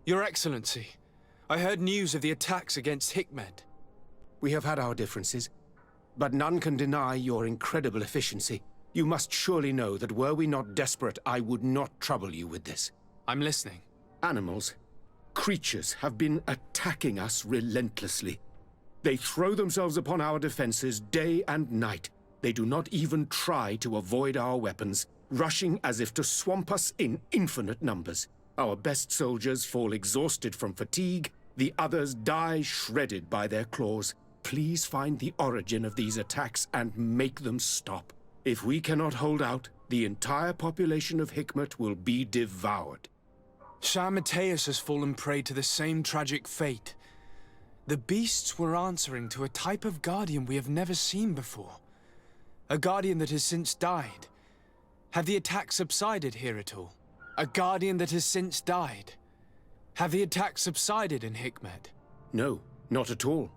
Your Excellency, I heard news of the attacks against Hikmet. We have had our differences, but none can deny your incredible efficiency. You must surely know that were we not desperate, I would not trouble you with this. I'm listening. Animals, creatures have been attacking us relentlessly. They throw themselves upon our defenses day and night. They do not even try to avoid our weapons, rushing as if to swamp us in infinite numbers. Our best soldiers fall exhausted from fatigue, the others die shredded by their claws. Please find the origin of these attacks and make them stop. If we cannot hold out, the entire population of Hikmet will be devoured. Shah Mateus has fallen prey to the same tragic fate. The beasts were answering to a type of guardian we have never seen before. A guardian that has since died. Have the attacks subsided here at all? A guardian that has since died. Have the attacks subsided in Hikmet? No, not at all.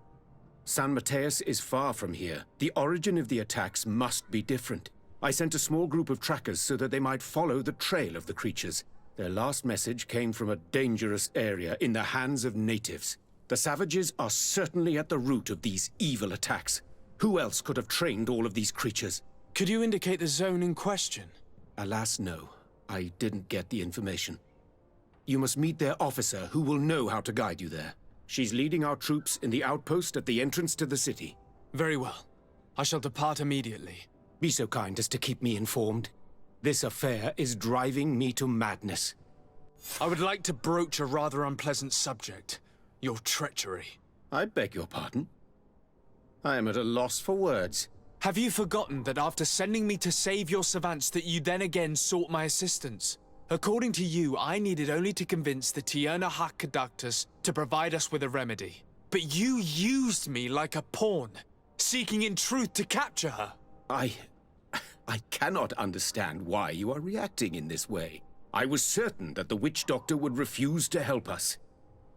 San Mateus is far from here. The origin of the attacks must be different. I sent a small group of trackers so that they might follow the trail of the creatures. Their last message came from a dangerous area in the hands of natives. The savages are certainly at the root of these evil attacks. Who else could have trained all of these creatures? Could you indicate the zone in question? Alas, no. I didn't get the information. You must meet their officer, who will know how to guide you there. She's leading our troops in the outpost at the entrance to the city. Very well. I shall depart immediately. Be so kind as to keep me informed. This affair is driving me to madness. I would like to broach a rather unpleasant subject. Your treachery. I beg your pardon? I am at a loss for words. Have you forgotten that after sending me to save your savants that you then again sought my assistance? According to you, I needed only to convince the Tierna Conductors to provide us with a remedy. But you used me like a pawn, seeking in truth to capture her. I cannot understand why you are reacting in this way. I was certain that the witch doctor would refuse to help us.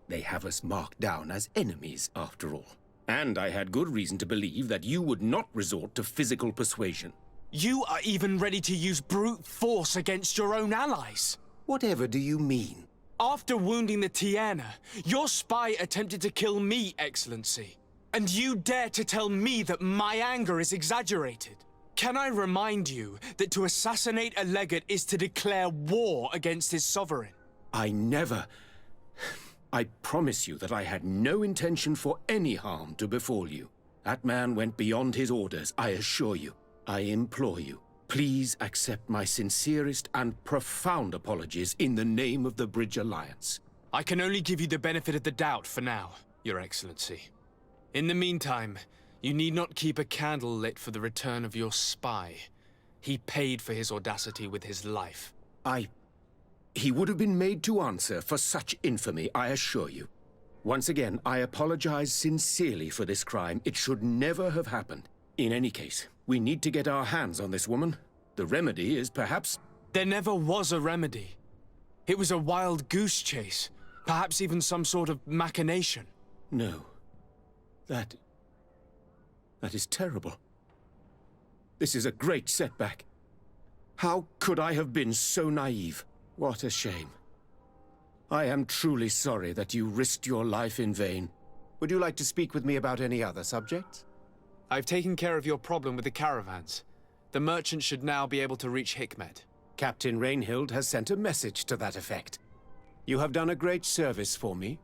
They have us marked down as enemies, after all. And I had good reason to believe that you would not resort to physical persuasion. You are even ready to use brute force against your own allies. Whatever do you mean? After wounding the Tierna, your spy attempted to kill me, Excellency. And you dare to tell me that my anger is exaggerated. Can I remind you that to assassinate a legate is to declare war against his sovereign? I promise you that I had no intention for any harm to befall you. That man went beyond his orders, I assure you. I implore you, please accept my sincerest and profound apologies in the name of the Bridge Alliance. I can only give you the benefit of the doubt for now, Your Excellency. In the meantime, you need not keep a candle lit for the return of your spy. He paid for his audacity with his life. He would have been made to answer for such infamy, I assure you. Once again, I apologize sincerely for this crime. It should never have happened. In any case, we need to get our hands on this woman. The remedy is perhaps... There never was a remedy. It was a wild goose chase. Perhaps even some sort of machination. No. That is terrible. This is a great setback. How could I have been so naive? What a shame. I am truly sorry that you risked your life in vain. Would you like to speak with me about any other subjects? I've taken care of your problem with the caravans. The merchant should now be able to reach Hikmet. Captain Rainhild has sent a message to that effect. You have done a great service for me.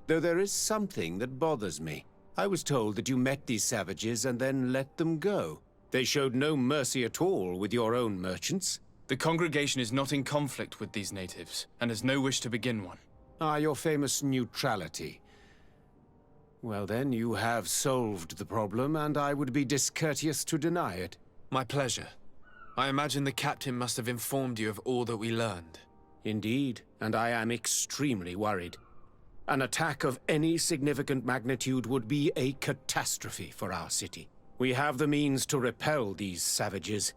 Though there is something that bothers me. I was told that you met these savages and then let them go. They showed no mercy at all with your own merchants. The congregation is not in conflict with these natives, and has no wish to begin one. Ah, your famous neutrality. Well then, you have solved the problem, and I would be discourteous to deny it. My pleasure. I imagine the captain must have informed you of all that we learned. Indeed, and I am extremely worried. An attack of any significant magnitude would be a catastrophe for our city. We have the means to repel these savages,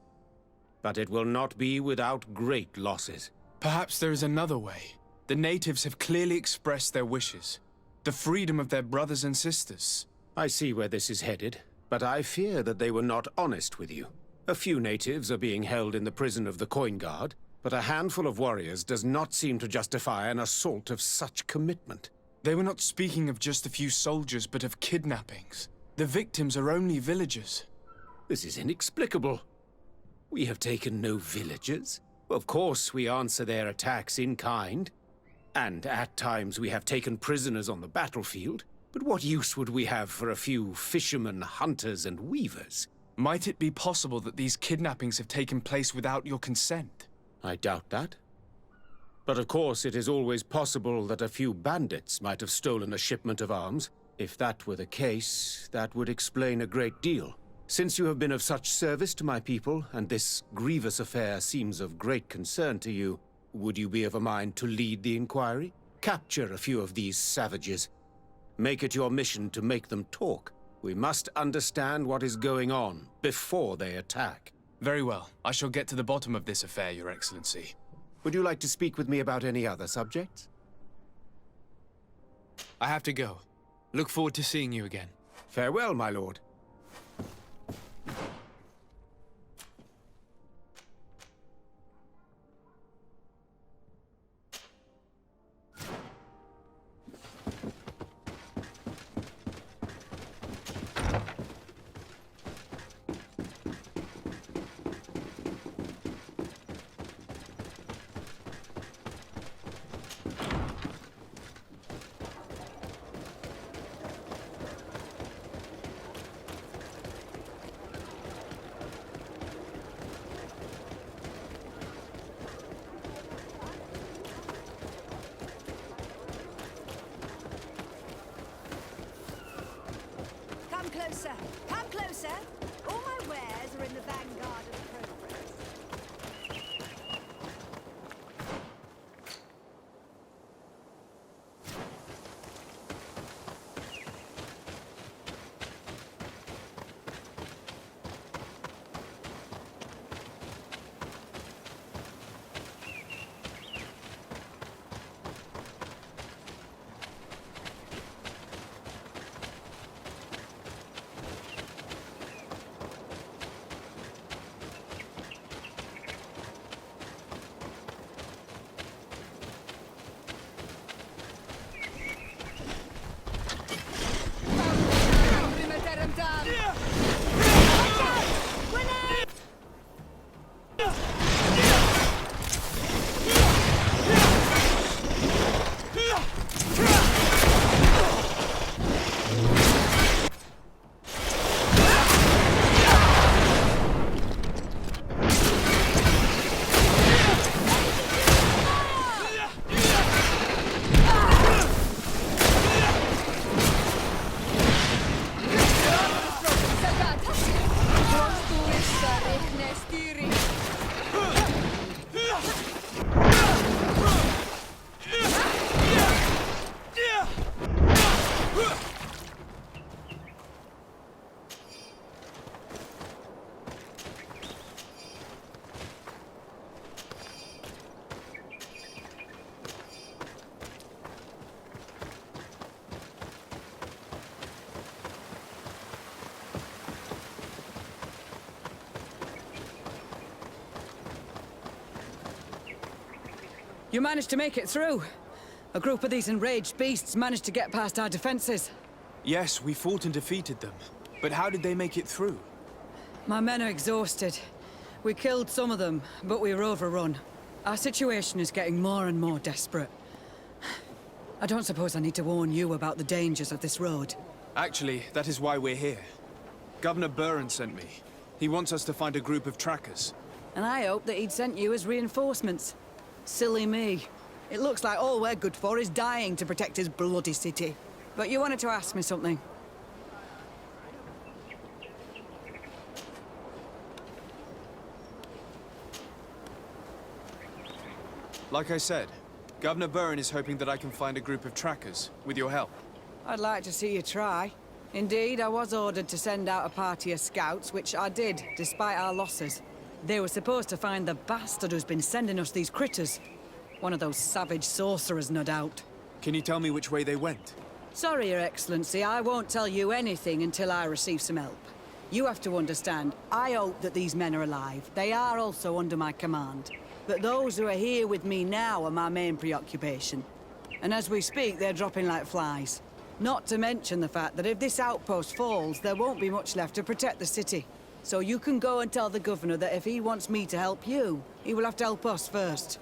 but it will not be without great losses. Perhaps there is another way. The natives have clearly expressed their wishes. The freedom of their brothers and sisters. I see where this is headed, but I fear that they were not honest with you. A few natives are being held in the prison of the Coin Guard. But a handful of warriors does not seem to justify an assault of such commitment. They were not speaking of just a few soldiers, but of kidnappings. The victims are only villagers. This is inexplicable. We have taken no villagers. Of course, we answer their attacks in kind. And at times we have taken prisoners on the battlefield. But what use would we have for a few fishermen, hunters, and weavers? Might it be possible that these kidnappings have taken place without your consent? I doubt that. But of course, it is always possible that a few bandits might have stolen a shipment of arms. If that were the case, that would explain a great deal. Since you have been of such service to my people, and this grievous affair seems of great concern to you, would you be of a mind to lead the inquiry? Capture a few of these savages. Make it your mission to make them talk. We must understand what is going on before they attack. Very well. I shall get to the bottom of this affair, Your Excellency. Would you like to speak with me about any other subjects? I have to go. Look forward to seeing you again. Farewell, my lord. Come closer! Come closer! All my wares are in the vanguard of progress. You managed to make it through. A group of these enraged beasts managed to get past our defenses. Yes, we fought and defeated them. But how did they make it through? My men are exhausted. We killed some of them, but we were overrun. Our situation is getting more and more desperate. I don't suppose I need to warn you about the dangers of this road. Actually, that is why we're here. Governor Buren sent me. He wants us to find a group of trackers. And I hope that he'd sent you as reinforcements. Silly me. It looks like all we're good for is dying to protect his bloody city. But you wanted to ask me something. Like I said, Governor Buren is hoping that I can find a group of trackers, with your help. I'd like to see you try. Indeed, I was ordered to send out a party of scouts, which I did, despite our losses. They were supposed to find the bastard who's been sending us these critters. One of those savage sorcerers, no doubt. Can you tell me which way they went? Sorry, Your Excellency, I won't tell you anything until I receive some help. You have to understand, I hope that these men are alive. They are also under my command. But those who are here with me now are my main preoccupation. And as we speak, they're dropping like flies. Not to mention the fact that if this outpost falls, there won't be much left to protect the city. So you can go and tell the governor that if he wants me to help you, he will have to help us first.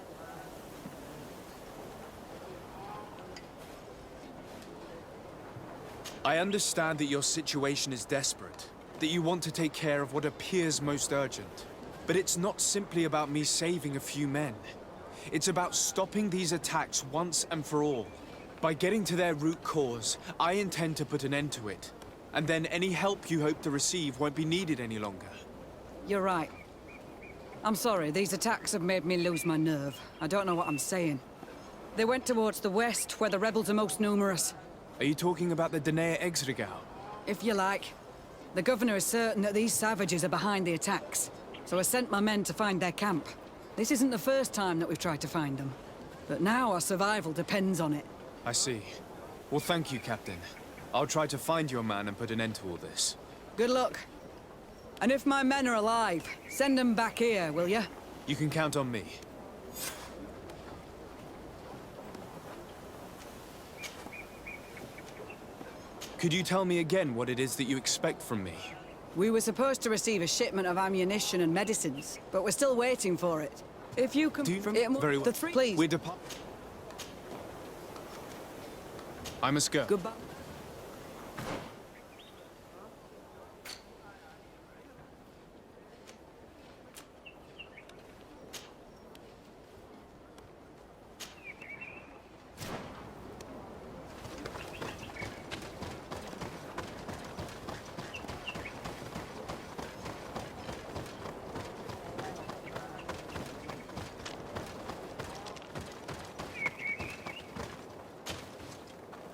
I understand that your situation is desperate, that you want to take care of what appears most urgent. But it's not simply about me saving a few men. It's about stopping these attacks once and for all. By getting to their root cause, I intend to put an end to it. And then any help you hope to receive won't be needed any longer. You're right. I'm sorry, these attacks have made me lose my nerve. I don't know what I'm saying. They went towards the west, where the rebels are most numerous. Are you talking about the Danea Exregau? If you like. The governor is certain that these savages are behind the attacks, so I sent my men to find their camp. This isn't the first time that we've tried to find them, but now our survival depends on it. I see. Well, thank you, Captain. I'll try to find your man and put an end to all this. Good luck. And if my men are alive, send them back here, will you? You can count on me. Could you tell me again what it is that you expect from me? We were supposed to receive a shipment of ammunition and medicines, but we're still waiting for it. If you can... Very well. Please. We're depart... I must go. Goodbye.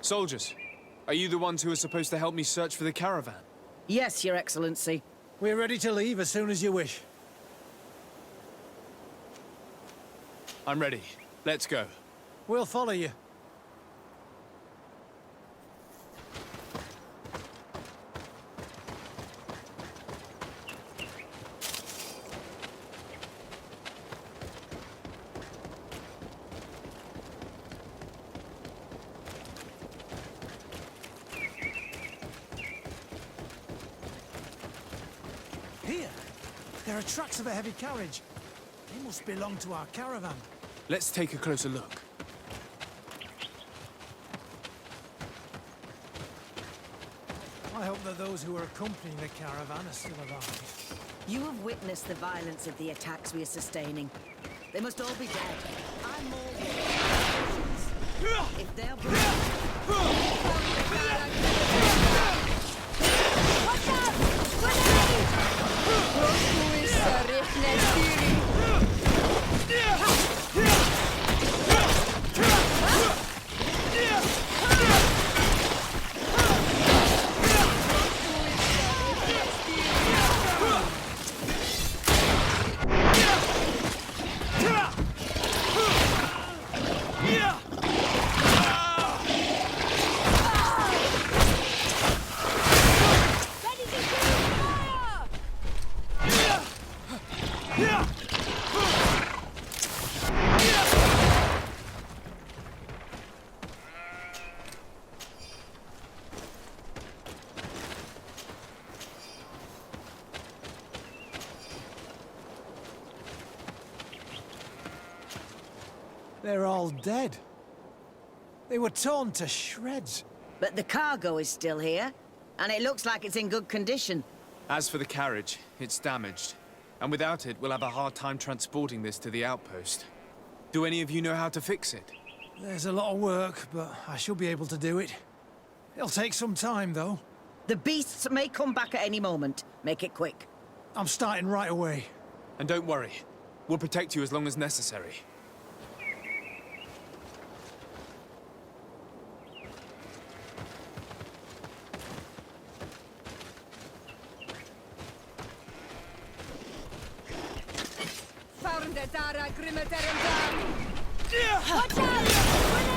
Soldiers, are you the ones who are supposed to help me search for the caravan? Yes, Your Excellency. We're ready to leave as soon as you wish. I'm ready. Let's go. We'll follow you. Here, there are tracks of a heavy carriage. They must belong to our caravan. Let's take a closer look. I hope that those who are accompanying the caravan are still alive. You have witnessed the violence of the attacks we are sustaining. They must all be dead. I'm more worried. If they're Watch out! They're all dead. They were torn to shreds. But the cargo is still here, and it looks like it's in good condition. As for the carriage, it's damaged. And without it, we'll have a hard time transporting this to the outpost. Do any of you know how to fix it? There's a lot of work, but I should be able to do it. It'll take some time, though. The beasts may come back at any moment. Make it quick. I'm starting right away. And don't worry, we'll protect you as long as necessary. Watch out! Grenade!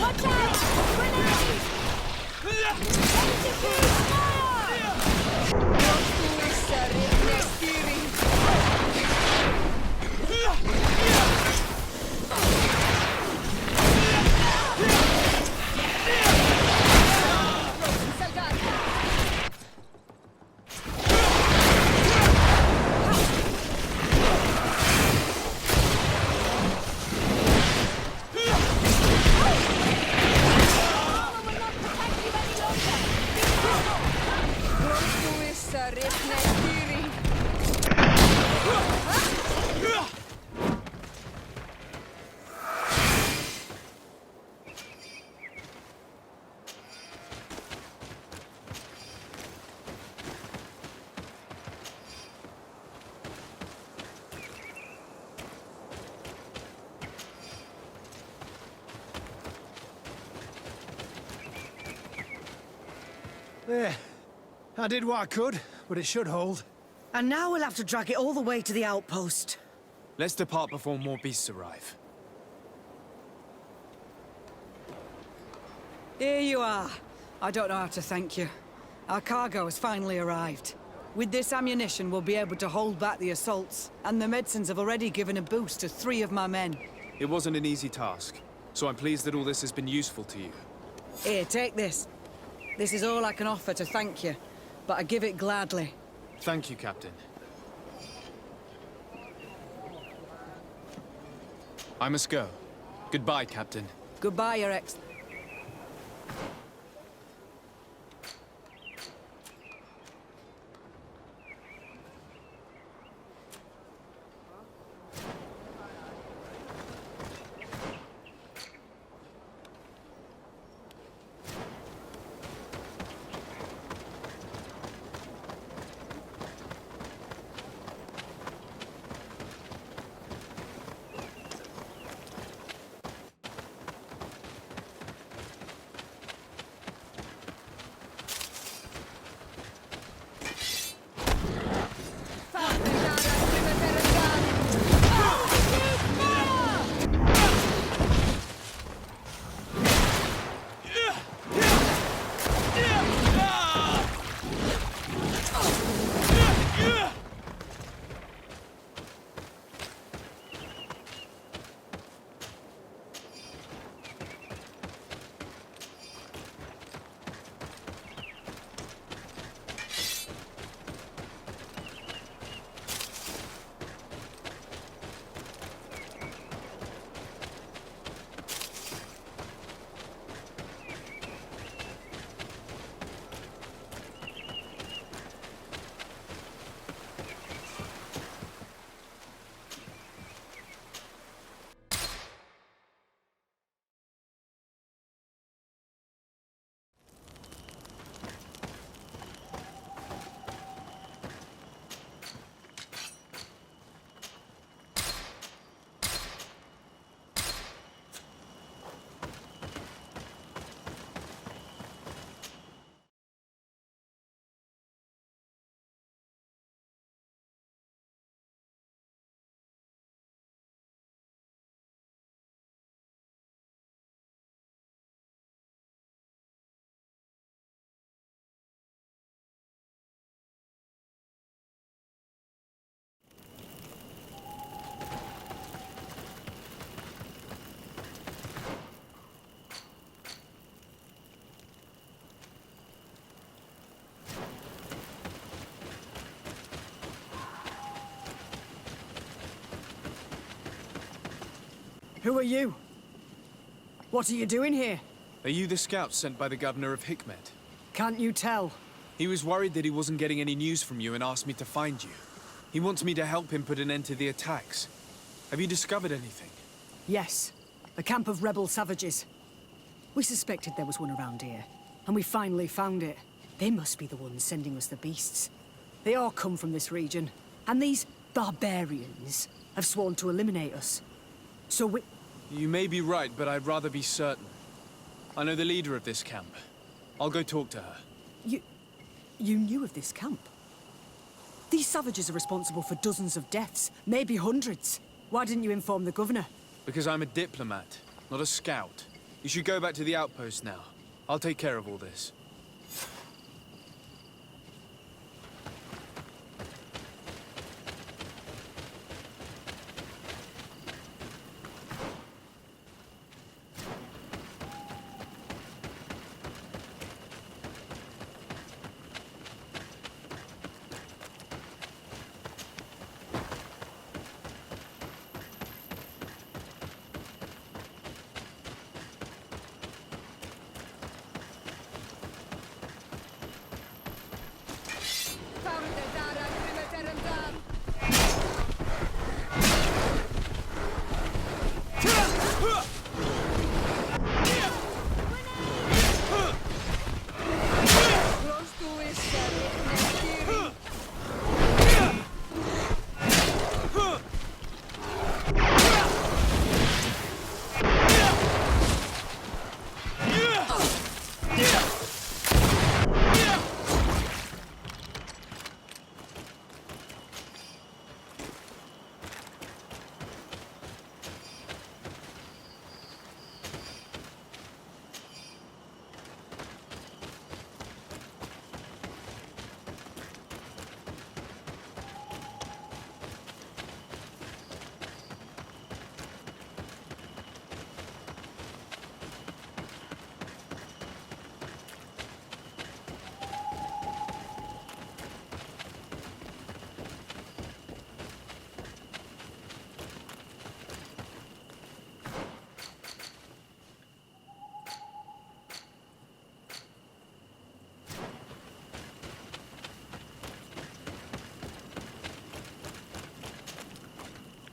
Watch out! Grenade! Execute fire! There. I did what I could, but it should hold. And now we'll have to drag it all the way to the outpost. Let's depart before more beasts arrive. Here you are. I don't know how to thank you. Our cargo has finally arrived. With this ammunition, we'll be able to hold back the assaults, and the medicines have already given a boost to 3 of my men. It wasn't an easy task, so I'm pleased that all this has been useful to you. Here, take this. This is all I can offer to thank you, but I give it gladly. Thank you, Captain. I must go. Goodbye, Captain. Goodbye, Your Ex. Who are you? What are you doing here? Are you the scout sent by the governor of Hikmet? Can't you tell? He was worried that he wasn't getting any news from you and asked me to find you. He wants me to help him put an end to the attacks. Have you discovered anything? Yes. A camp of rebel savages. We suspected there was one around here, and we finally found it. They must be the ones sending us the beasts. They all come from this region, and these barbarians have sworn to eliminate us. So we... You may be right, but I'd rather be certain. I know the leader of this camp. I'll go talk to her. You knew of this camp? These savages are responsible for dozens of deaths, maybe hundreds. Why didn't you inform the governor? Because I'm a diplomat, not a scout. You should go back to the outpost now. I'll take care of all this.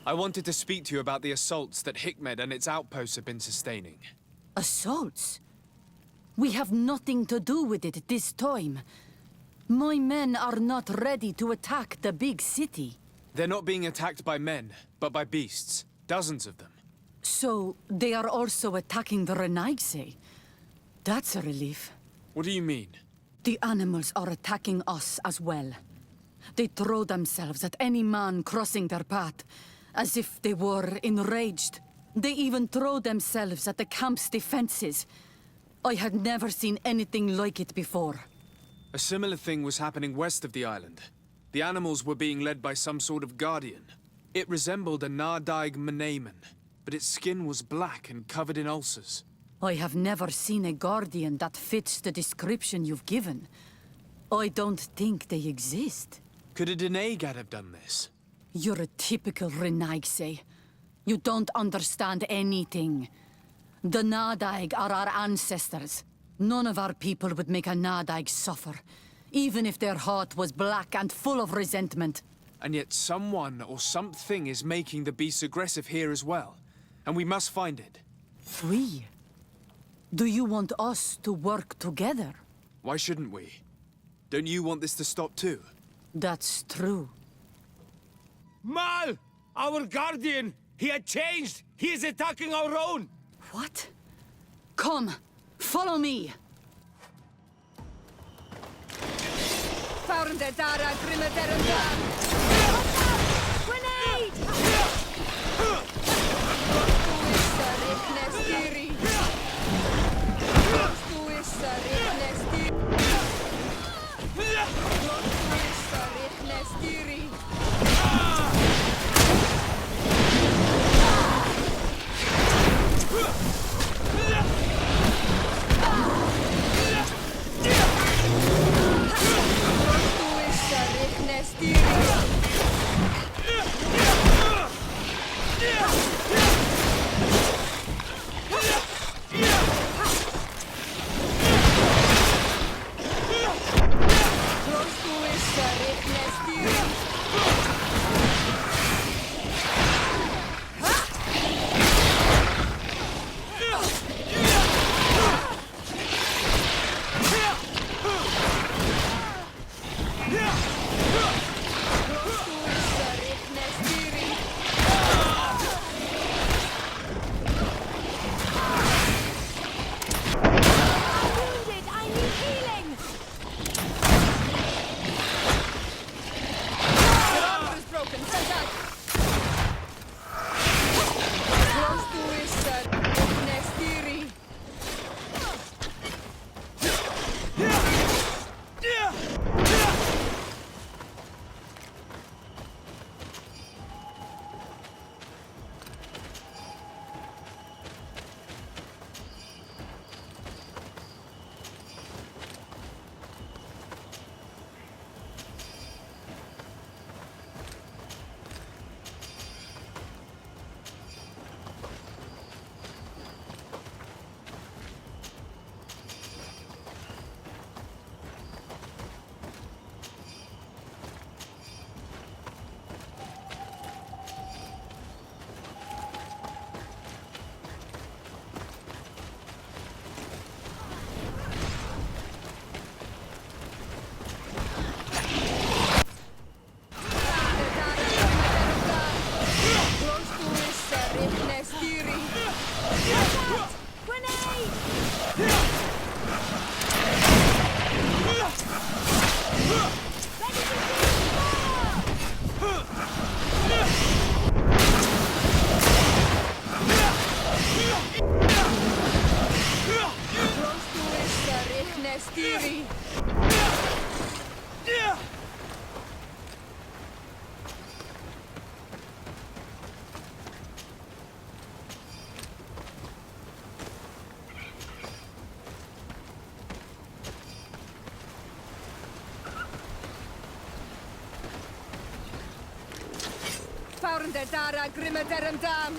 I wanted to speak to you about the assaults that Hikmed and its outposts have been sustaining. Assaults? We have nothing to do with it this time. My men are not ready to attack the big city. They're not being attacked by men, but by beasts. Dozens of them. So, they are also attacking the Renaigse. That's a relief. What do you mean? The animals are attacking us as well. They throw themselves at any man crossing their path, as if they were enraged. They even throw themselves at the camp's defenses. I had never seen anything like it before. A similar thing was happening west of the island. The animals were being led by some sort of guardian. It resembled a Nardaig Menamen, but its skin was black and covered in ulcers. I have never seen a guardian that fits the description you've given. I don't think they exist. Could a Denegad have done this? You're a typical Renaigse. You don't understand anything. The Nardaig are our ancestors. None of our people would make a Nardaig suffer, even if their heart was black and full of resentment. And yet someone or something is making the beasts aggressive here as well. And we must find it. We? Do you want us to work together? Why shouldn't we? Don't you want this to stop too? That's true. Mal! Our guardian! He had changed! He is attacking our own! What? Come, follow me! Yeah! Mestiri! Founder Dara Grimmaderum Dam!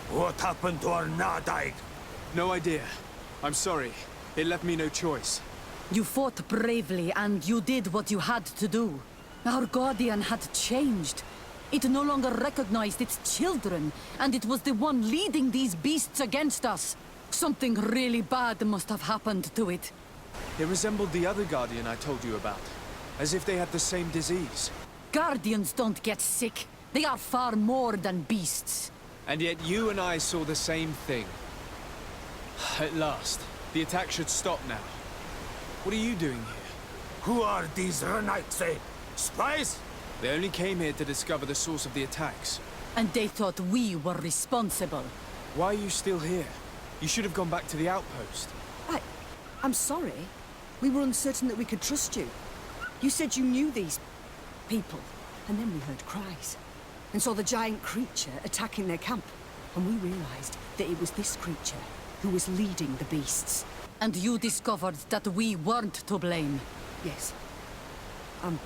What happened to our Nadaig? No idea. I'm sorry. It left me no choice. You fought bravely, and you did what you had to do. Our Guardian had changed. It no longer recognized its children, and it was the one leading these beasts against us. Something really bad must have happened to it. It resembled the other Guardian I told you about. As if they had the same disease. Guardians don't get sick. They are far more than beasts. And yet you and I saw the same thing. At last. The attack should stop now. What are you doing here? Who are these Renaitse? Spies? They only came here to discover the source of the attacks. And they thought we were responsible. Why are you still here? You should have gone back to the outpost. I'm sorry. We were uncertain that we could trust you. You said you knew these people, and then we heard cries, and saw the giant creature attacking their camp. And we realized that it was this creature who was leading the beasts. And you discovered that we weren't to blame. Yes. I'm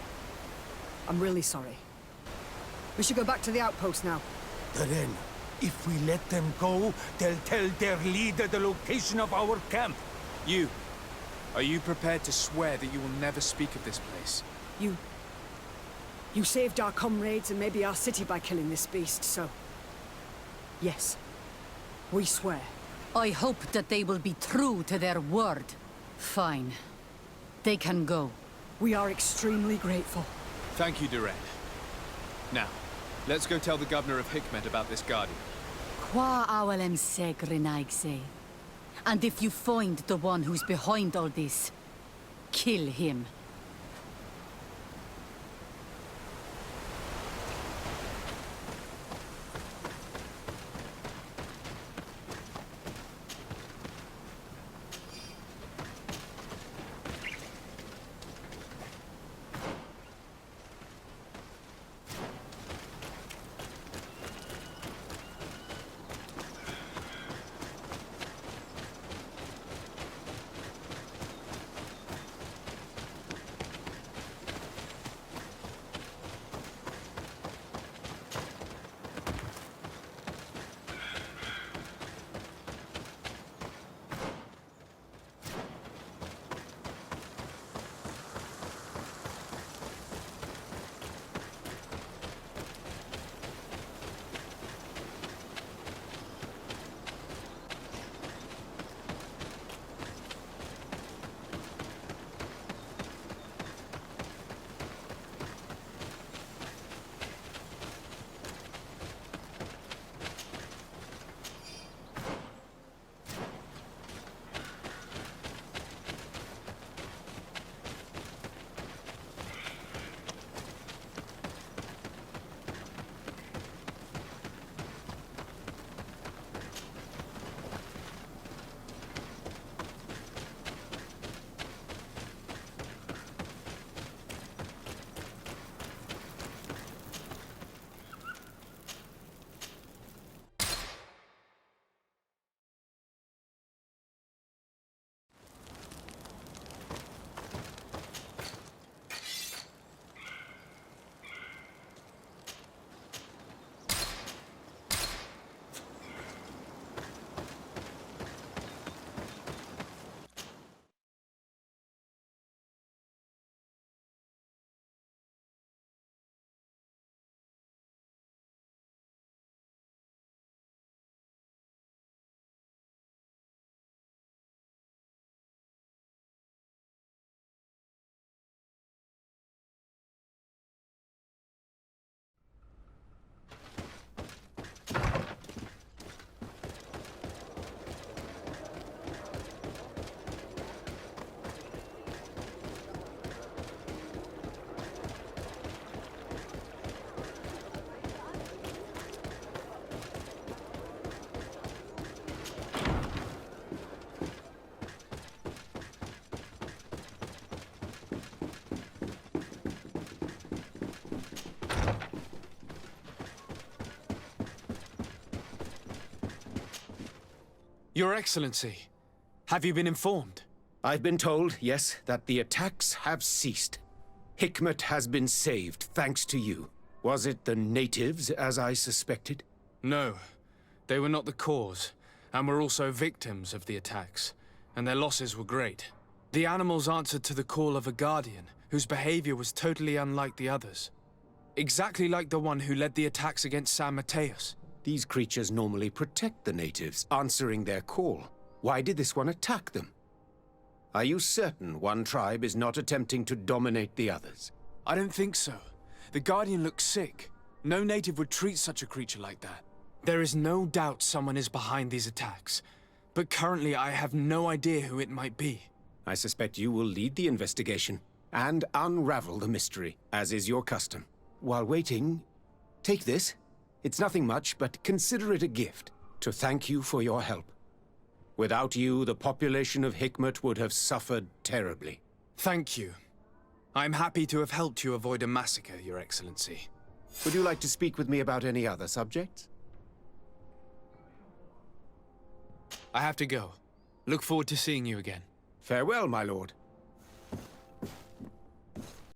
really sorry. We should go back to the outpost now. Then, if we let them go, they'll tell their leader the location of our camp. You. Are you prepared to swear that you will never speak of this place? You saved our comrades and maybe our city by killing this beast, so... Yes. We swear. I hope that they will be true to their word. Fine. They can go. We are extremely grateful. Thank you, Duran. Now, let's go tell the governor of Hikmet about this guardian. Qua awalem segrenaigse. And if you find the one who's behind all this, kill him. Your Excellency, have you been informed? I've been told, yes, that the attacks have ceased. Hikmet has been saved, thanks to you. Was it the natives, as I suspected? No, they were not the cause, and were also victims of the attacks, and their losses were great. The animals answered to the call of a guardian, whose behavior was totally unlike the others. Exactly like the one who led the attacks against San Mateus. These creatures normally protect the natives, answering their call. Why did this one attack them? Are you certain one tribe is not attempting to dominate the others? I don't think so. The Guardian looks sick. No native would treat such a creature like that. There is no doubt someone is behind these attacks, but currently I have no idea who it might be. I suspect you will lead the investigation and unravel the mystery, as is your custom. While waiting, take this. It's nothing much, but consider it a gift to thank you for your help. Without you, the population of Hikmet would have suffered terribly. Thank you. I'm happy to have helped you avoid a massacre, Your Excellency. Would you like to speak with me about any other subjects? I have to go. Look forward to seeing you again. Farewell, my lord.